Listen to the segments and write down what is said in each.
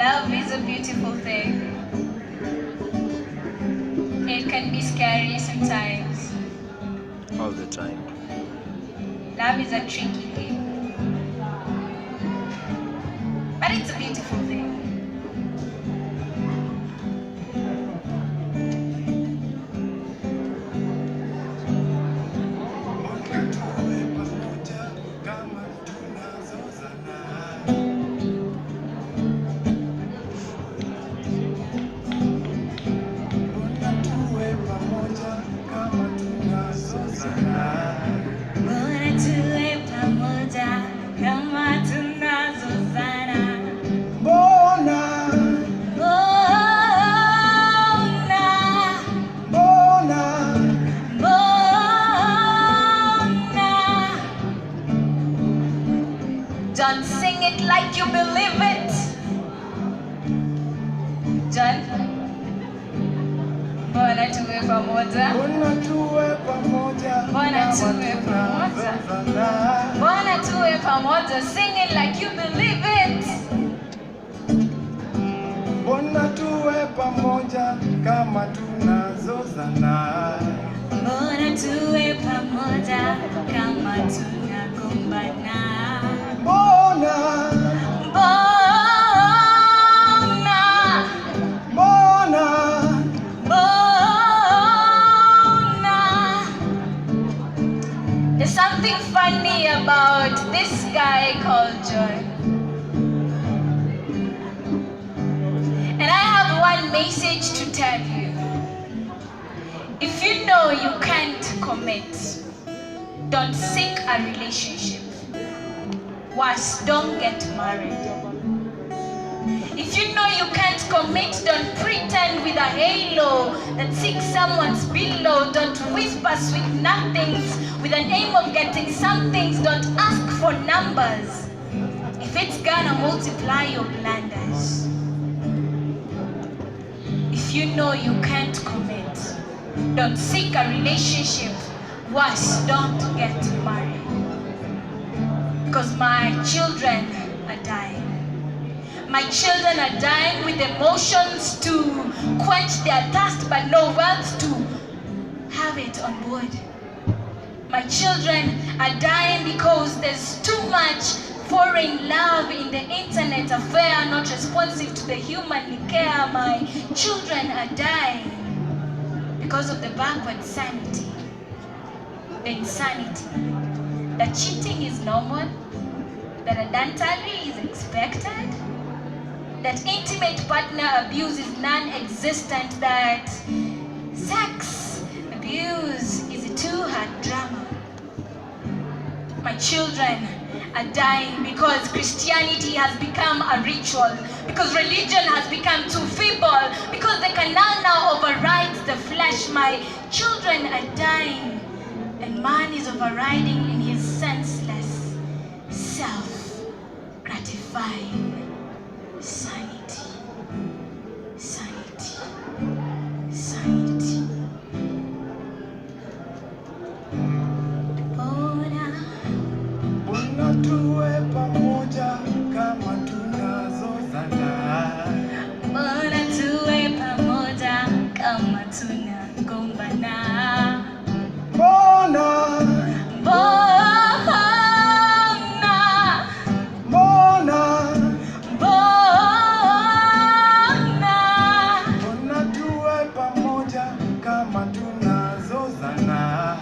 Love is a beautiful thing. It can be scary sometimes. All the time. Love is a tricky thing. But it's a beautiful thing. John, sing it like you believe it. John. Mbona tuwe pamoja? Mbona tuwe pamoja? Mbona tuwe pamoja? Mbona tuwe pamoja? Sing it like you believe it. Mbona tuwe pamoja kama tunazozana? Mbona tuwe pamoja kama tunagombana? Mbona there's something funny about this guy called Joy. And I have one message to tell you. If you know you can't commit, don't seek a relationship. Worse, don't get married. If you know you can't commit, don't pretend with a halo that seeks someone's pillow. Don't whisper sweet nothings with an aim of getting some things. Don't ask for numbers if it's gonna multiply your blunders. If you know you can't commit, don't seek a relationship. Worse, don't get married. Because my children are dying. My children are dying with emotions to quench their thirst, but no wealth to have it on board. My children are dying because there's too much foreign love in the internet affair, not responsive to the human care. My children are dying because of the backward sanity, the insanity, that cheating is normal, that adultery is expected, that intimate partner abuse is non-existent, that sex abuse is a two-heart drama. My children are dying because Christianity has become a ritual, because religion has become too feeble, because the canal now overrides the flesh. My children are dying, and man is overriding in his senseless, self-gratifying sanity. Sanity. Sanity. Mbona tuwe pamoja kama tunazozana? Mbona tuwe pamoja kama tunagombana? Mbona tuwe pamoja kama tunazozana?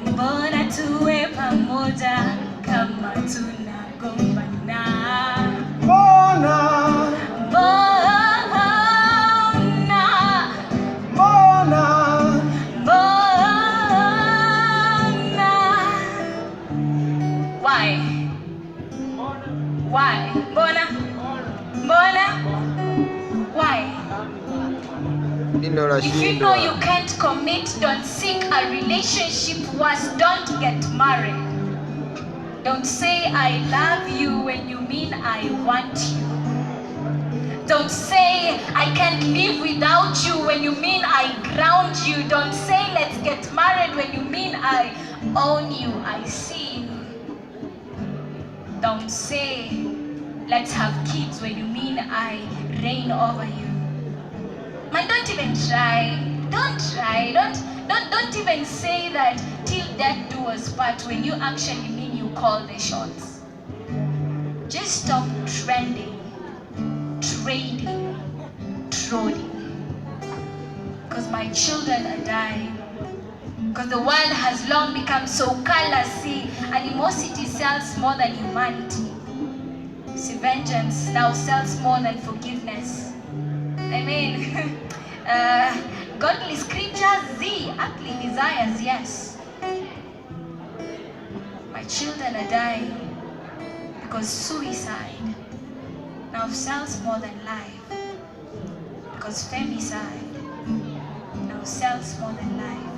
Mbona tuwe pamoja kama tunagombana? Mbona Why? Mbona? Why? If you know you can't commit, don't seek a relationship. Worse, don't get married. Don't say I love you when you mean I want you. Don't say I can't live without you when you mean I ground you. Don't say let's get married when you mean I own you, I see you. Don't say let's have kids when you mean I reign over you. Man, don't even try. Don't try. Don't even say that till death do us part when you actually mean you call the shots. Just stop trending, trading, trolling. Because my children are dying. Because the world has long become so colorful. Animosity sells more than humanity. See, vengeance now sells more than forgiveness. I mean, godly scriptures, earthly desires, yes. My children are dying because suicide now sells more than life. Because femicide now sells more than life.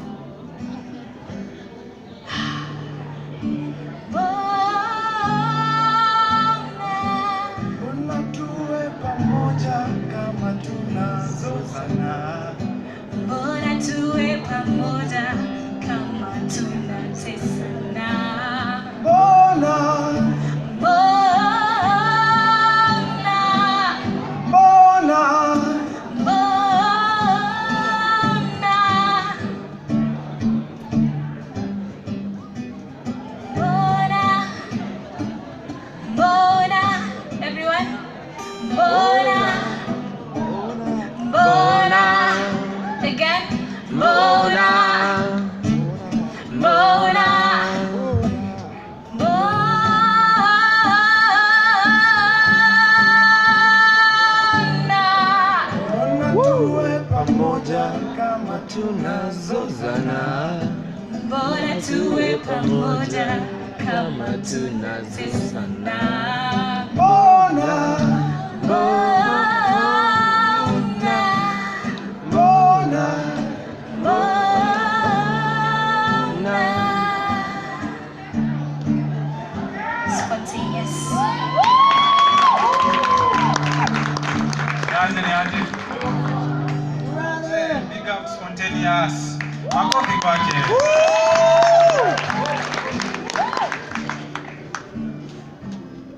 Mbona tuwe pamoja kama tunazozana? Mbona tuwe pamoja kama tunatesana? Mbona everyone? Mbona again? Mbona tuwe pamoja kama tunazozana? Mbona tuwe pamoja kama tunatesana? Mbona Spontaneous. Big up Spontaneous. Makofi kwake.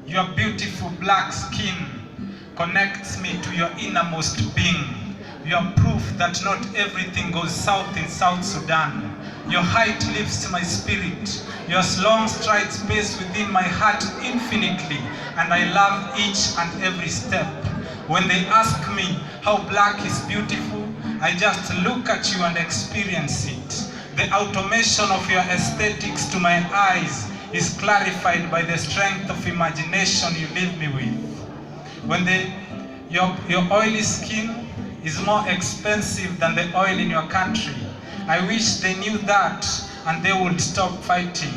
Your beautiful black skin connects me to your innermost being. You are proof that not everything goes south in South Sudan. Your height lifts my spirit. Your long strides pace within my heart infinitely, and I love each and every step. When they ask me how black is beautiful, I just look at you and experience it. The automation of your aesthetics to my eyes is clarified by the strength of imagination you leave me with. When your oily skin is more expensive than the oil in your country, I wish they knew that and they would stop fighting.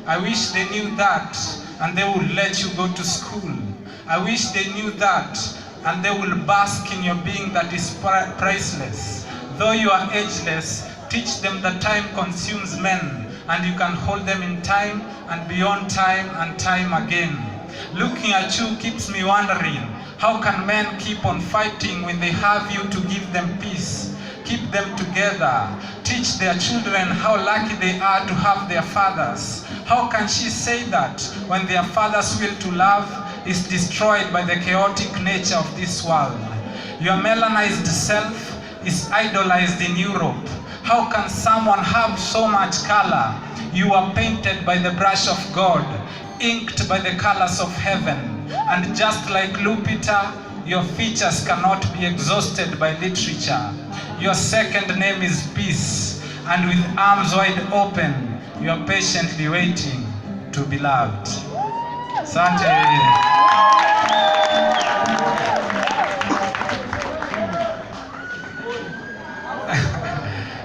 I wish they knew that and they would let you go to school. I wish they knew that and they will bask in your being that is priceless. Though you are ageless, teach them that time consumes men, and you can hold them in time and beyond time and time again. Looking at you keeps me wondering, how can men keep on fighting when they have you to give them peace? Keep them together. Teach their children how lucky they are to have their fathers. How can she say that when their father's will to love is destroyed by the chaotic nature of this world? Your melanized self is idolized in Europe. How can someone have so much color? You are painted by the brush of God, inked by the colors of heaven. And just like Lupita, your features cannot be exhausted by literature. Your second name is peace, and with arms wide open, you are patiently waiting to be loved. Asante.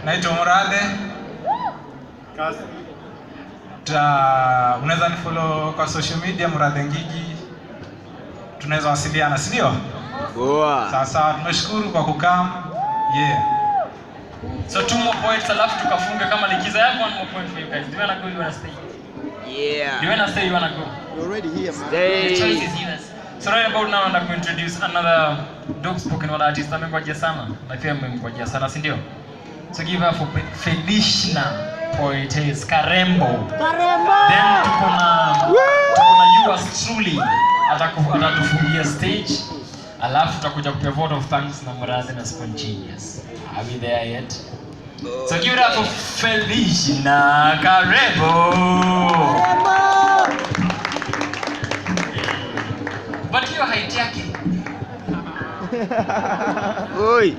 Naitwa Murade. Unaweza nifollow kwa social media Murade Ngigi. Tunaweza wasiliana, si ndio? Goa. Sasa tunashukuru kwa kukam. Yeah. So 2 more points alafu tukafunga kama likiza yako. 1 more point for you guys. Do you wanna go, you wanna stay? Yeah. Do you wanna stay, you wanna go? You're already here, man. The choice Stay. is yours. So right about now I'm going to introduce another dope spoken word artist. Amengojea sana. Na pia mmengojea sana, si ndio? So give her for Felishna Poetess Karembo. Then tuko na yours truly atatufungia stage, alafu tutakuja kupia vote of thanks na Mradhi na Spontaneous. Are we there yet? So give it up for Felicia na Karebo. But hiyo height yake. Oi.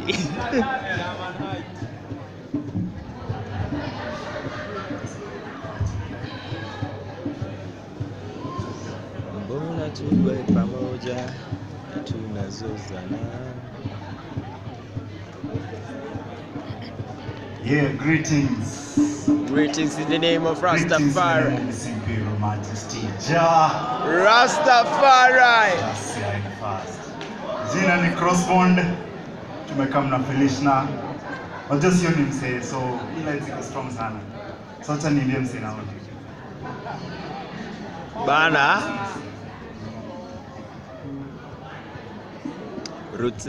Mbona tuwe pamoja tunazozana. Yeah, greetings. Greetings in the name of Rastafari. Greetings in the name of His Imperial Majesty Jah. Rastafari. Just say it fast. Jina ni Crossbond. Tumekam na Felishna. Wajua sio ni msee, so ila iko strong sana. So acha niambie msee na wote. Bana. Roots.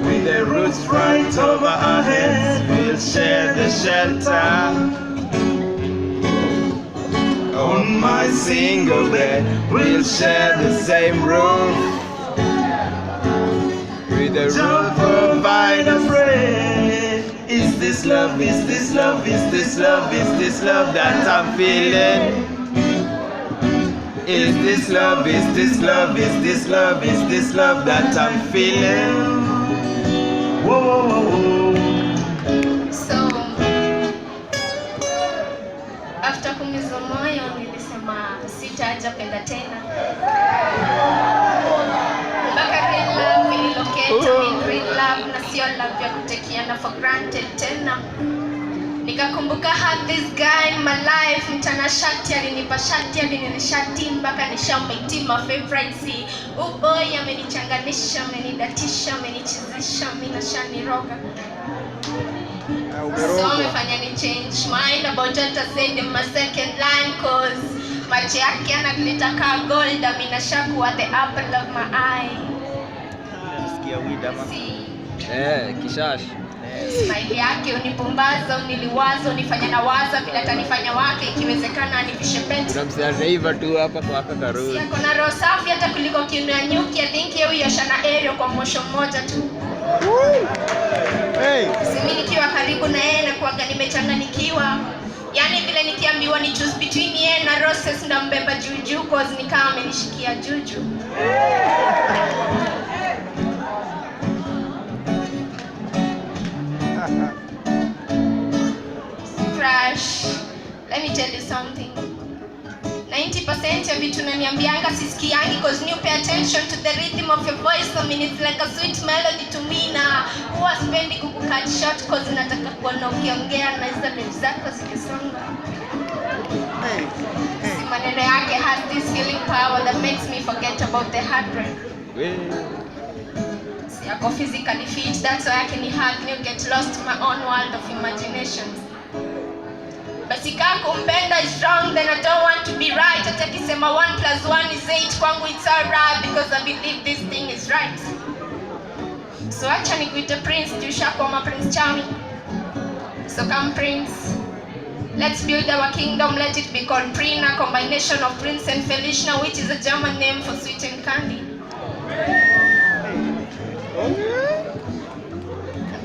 With the roots right over our heads, we'll share the shelter. On my single bed, we'll share the same roof. With the roof provide us bread. Is this love? Is this love? Is this love? Is this love that I'm feeling? Is this love? Is this love? Is this love? Is this love that I'm feeling? Whoa, whoa, whoa. So after kumiza moyo nilisema sitaja penda tena. Mpaka real love ililocate, real love na sio love ya kutekiana for granted tena. Nikakumbuka had this guy in my life, mtanashati alinipa shati alinishati mpaka nishamwiti my favorite see. Oh boy amenichanganisha, amenidatisha, amenichizisha, mimi nashaniroga. So amefanya ni change mind about what I said in my second line, cause macho yake anaglita ka gold, aminashakuwa the apple of my eye. Sikia wida ma. Kishash. Smile yake unipumbaza, uniliwaza, unifanya na waza bila tanifanya wake, ikiwezekana anivishe pete. Tunamsiana hivi tu hapa kwa haka karudi. Siko na roho safi hata kuliko kiuno ya nyuki, I think yeye yashana aerial kwa mosho mmoja tu. Hey. Simi nikiwa karibu na yeye na kuaga nimechanganikiwa. Yaani vile nikiambiwa ni choose between yeye na Roses ndo mbeba juju, cause ni kama amenishikia juju. Crash, let me tell you something. 90% ya vitu unaniambianga sisikiangi, cause you pay attention to the rhythm of your voice. I mean it's like a sweet melody to me na huwa sipendi kukucut short cause nataka kuona ukiongea na hizo lips zako zikisonga. Si maneno yake has this healing power that makes me forget about the heartbreak. Si ako physically fit, that's why I can hug me, get lost in my own world of imaginations. Basi kama kumpenda is wrong, then I don't want to be right. Hata kisema 1 + 1 is 8, kwangu it's alright because I believe this thing is right. So acha nikuite Prince, jushakuwa ma Prince Charming. So come Prince, let's build our kingdom, let it be called Prina, combination of Prince and Felishna, which is a German name for sweet and candy.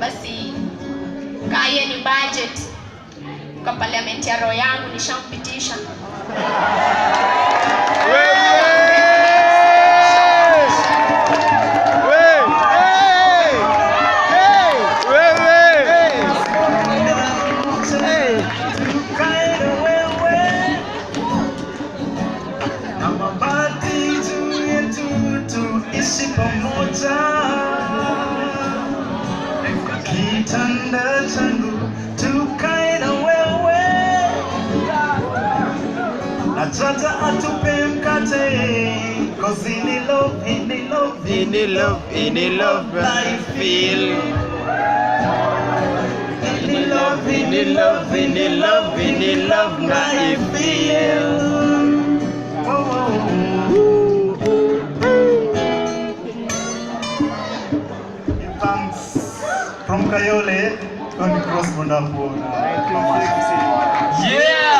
Basi kaya ni budget kwa parliament ya roho yangu nishampitisha. Kitanda changu tukae na wewe, Jaja atupe mkate, cause any love, any love, any love, any love I feel. Any love, any love, any love, any love I feel. Thanks from Kayole, Tony Crossbond hapo na Yeah!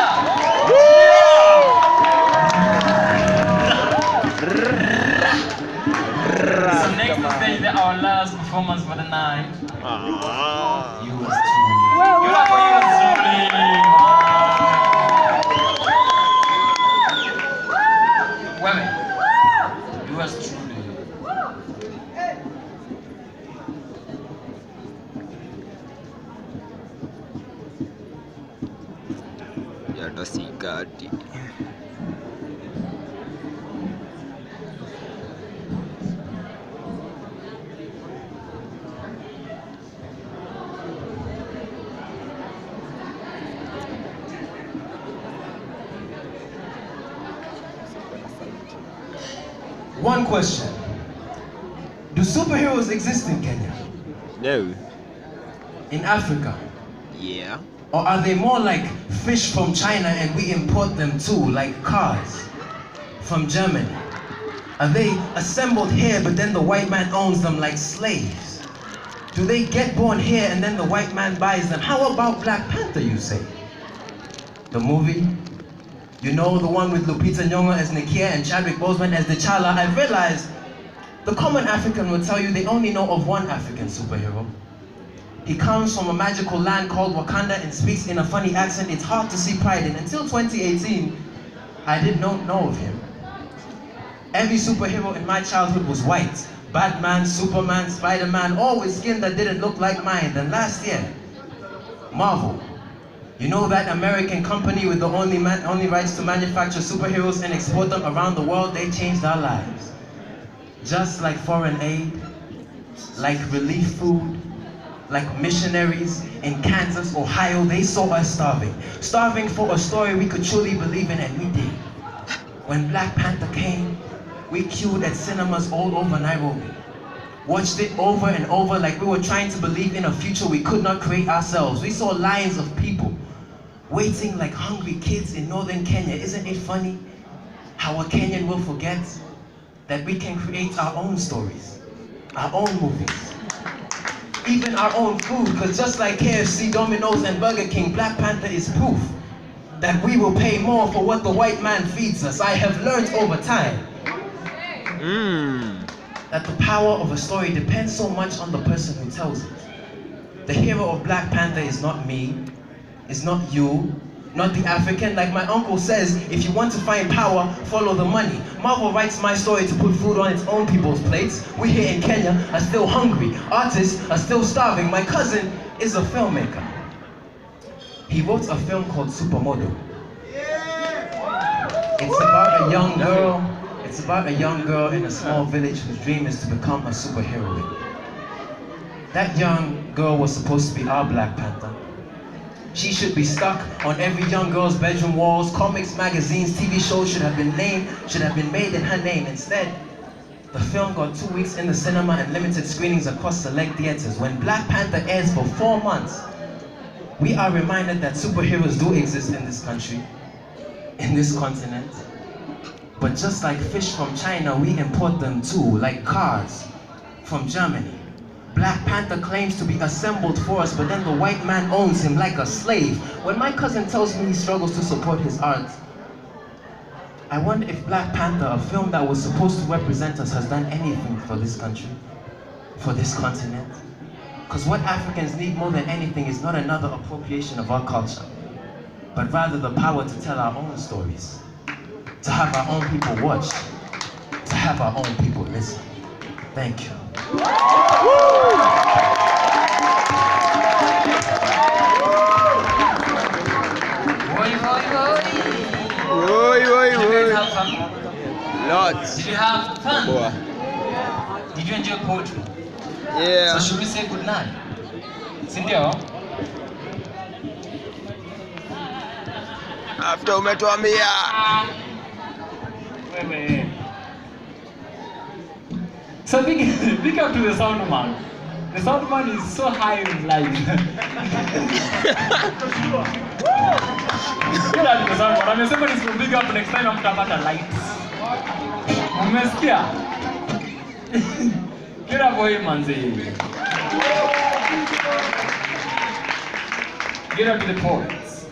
So next stage, our last performance for the night. Yours truly. You are for yours truly. Wait. Yours truly. Yatasikati. One question. Do superheroes exist in Kenya? No. In Africa? Yeah. Or are they more like fish from China and we import them too, like cars from Germany? Are they assembled here but then the white man owns them like slaves? Do they get born here and then the white man buys them? How about Black Panther, you say? The movie? You know, the one with Lupita Nyong'o as Nakia and Chadwick Boseman as T'Challa. I've realized the common African will tell you they only know of one African superhero. He comes from a magical land called Wakanda and speaks in a funny accent it's hard to see pride in. Until 2018, I did not know of him. Every superhero in my childhood was white. Batman, Superman, Spider-Man, all with skin that didn't look like mine. Then last year, Marvel. You know that American company with the only rights to manufacture superheroes and export them around the world? They changed our lives. Just like foreign aid, like relief food, like missionaries in Kansas, Ohio, they saw us starving. Starving for a story we could truly believe in, and we did. When Black Panther came, we queued at cinemas all over Nairobi. Watched it over and over like we were trying to believe in a future we could not create ourselves. We saw lines of people waiting like hungry kids in northern Kenya. Isn't it funny how a Kenyan will forget that we can create our own stories, our own movies, even our own food? Because just like KFC, Domino's, and Burger King, Black Panther is proof that we will pay more for what the white man feeds us. I have learned over time that the power of a story depends so much on the person who tells it. The hero of Black Panther is not me, it's not you, not the African. Like my uncle says, if you want to find power, follow the money. Marvel writes my story to put food on its own people's plates. We here in Kenya are still hungry. Artists are still starving. My cousin is a filmmaker. He wrote a film called Supermodel. It's about a young girl. It's about a young girl in a small village whose dream is to become a superheroine. That young girl was supposed to be our Black Panther. She should be stuck on every young girl's bedroom walls. Comics, magazines, TV shows should have been made in her name. Instead, the film got 2 weeks in the cinema and limited screenings across select theaters. When Black Panther airs for 4 months, we are reminded that superheroes do exist in this country, in this continent. But just like fish from China, we import them too, like cars from Germany. Black Panther claims to be assembled for us, but then the white man owns him like a slave. When my cousin tells me he struggles to support his art, I wonder if Black Panther, a film that was supposed to represent us, has done anything for this country, for this continent. Because what Africans need more than anything is not another appropriation of our culture, but rather the power to tell our own stories, to have our own people watch, to have our own people listen. Thank you. Oi, oi, Did you oi. guys have fun? Lots. Did you have fun? Boy. Did you enjoy poetry? Yeah. So should we say good night? Sindio? After umetuambia So big up to the sound man. The sound man is so high in life. Get out of the sound man. Amesema ni big up next time mtapata lights. Umesikia? Get up for him manzi. Get up to the poets.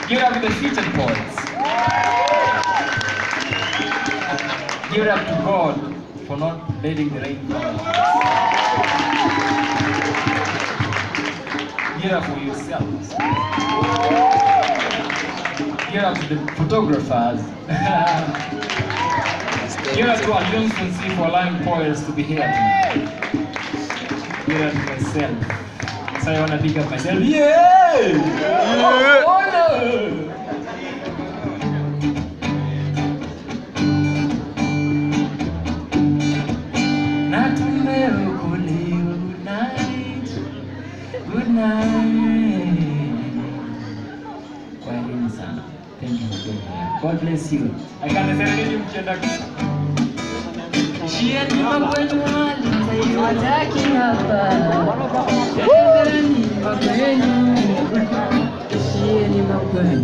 Get up to the featured poets. Give it up to God for not letting the rain fall. Give it up for yourselves. Give it up to the photographers. Give it up to our Johnson C for allowing poets to be here tonight. Give it up to myself. So I want to pick up myself. Yeah! Oh, no! Good night. Kwaherini sana. Thank you for being here. God bless you. I can't say anything mkienda. Shieni mabwenu hali wataki hapa. Shieni mabwenu. Shieni mabwenu.